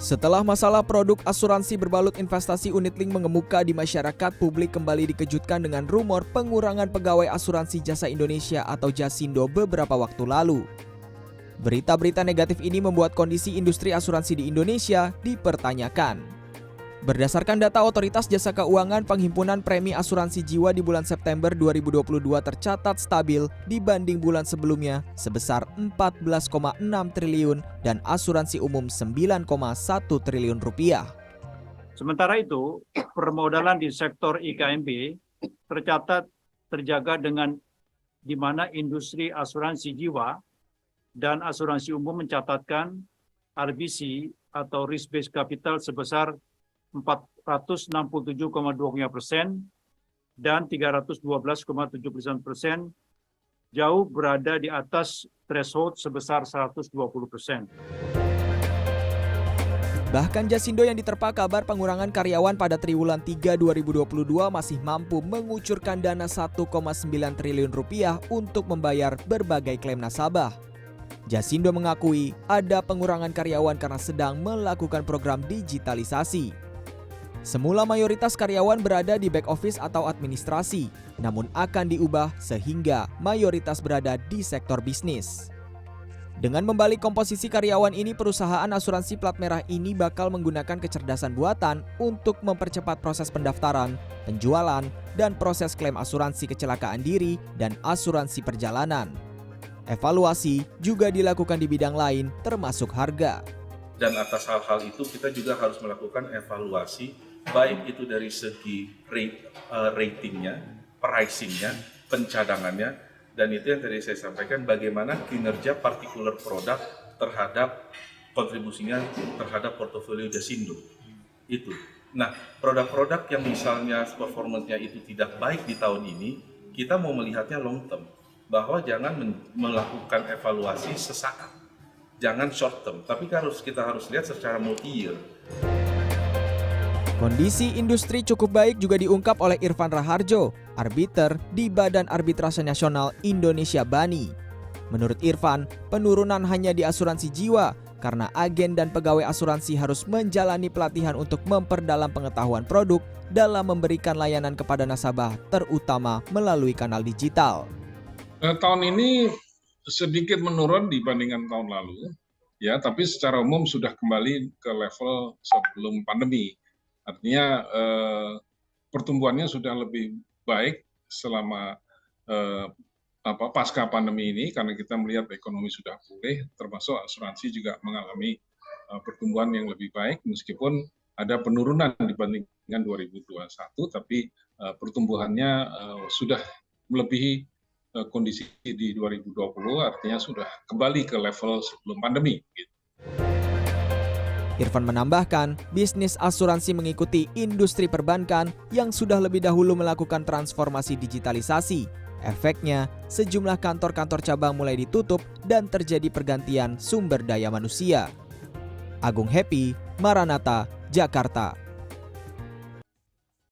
Setelah masalah produk asuransi berbalut investasi unit-link mengemuka di masyarakat, publik kembali dikejutkan dengan rumor pengurangan pegawai asuransi Jasa Indonesia atau Jasindo beberapa waktu lalu. Berita-berita negatif ini membuat kondisi industri asuransi di Indonesia dipertanyakan. Berdasarkan data Otoritas Jasa Keuangan, penghimpunan premi asuransi jiwa di bulan September 2022 tercatat stabil dibanding bulan sebelumnya sebesar 14,6 triliun dan asuransi umum 9,1 triliun rupiah. Sementara itu, permodalan di sektor IKMB tercatat terjaga dengan di mana industri asuransi jiwa dan asuransi umum mencatatkan RBC atau risk based capital sebesar 467,2% dan 312,7% jauh berada di atas threshold sebesar 120%. Bahkan Jasindo yang diterpa kabar pengurangan karyawan pada triwulan 3 2022 masih mampu mengucurkan dana 1,9 triliun rupiah untuk membayar berbagai klaim nasabah. Jasindo mengakui ada pengurangan karyawan karena sedang melakukan program digitalisasi. Semula mayoritas karyawan berada di back office atau administrasi, namun akan diubah sehingga mayoritas berada di sektor bisnis. Dengan membalik komposisi karyawan ini, perusahaan asuransi plat merah ini bakal menggunakan kecerdasan buatan untuk mempercepat proses pendaftaran, penjualan, dan proses klaim asuransi kecelakaan diri dan asuransi perjalanan. Evaluasi juga dilakukan di bidang lain termasuk harga. Dan atas hal-hal itu kita juga harus melakukan evaluasi baik itu dari segi ratingnya, pricingnya, pencadangannya, dan itu yang tadi saya sampaikan bagaimana kinerja particular produk terhadap kontribusinya terhadap portofolio Jasindo itu. Nah, produk-produk yang misalnya performance-nya itu tidak baik di tahun ini, kita mau melihatnya long term, bahwa jangan melakukan evaluasi sesaat, jangan short term, tapi kita harus lihat secara multi-year. Kondisi industri cukup baik juga diungkap oleh Irfan Raharjo, arbiter di Badan Arbitrase Nasional Indonesia (BANI). Menurut Irfan, penurunan hanya di asuransi jiwa karena agen dan pegawai asuransi harus menjalani pelatihan untuk memperdalam pengetahuan produk dalam memberikan layanan kepada nasabah, terutama melalui kanal digital. Tahun ini sedikit menurun dibandingkan tahun lalu, ya, tapi secara umum sudah kembali ke level sebelum pandemi. Artinya pertumbuhannya sudah lebih baik selama pasca pandemi ini, karena kita melihat ekonomi sudah pulih, termasuk asuransi juga mengalami pertumbuhan yang lebih baik meskipun ada penurunan dibandingkan 2021, tapi pertumbuhannya sudah melebihi kondisi di 2020, artinya sudah kembali ke level sebelum pandemi. Irfan menambahkan, bisnis asuransi mengikuti industri perbankan yang sudah lebih dahulu melakukan transformasi digitalisasi. Efeknya, sejumlah kantor-kantor cabang mulai ditutup dan terjadi pergantian sumber daya manusia. Agung Happy, Maranatha, Jakarta.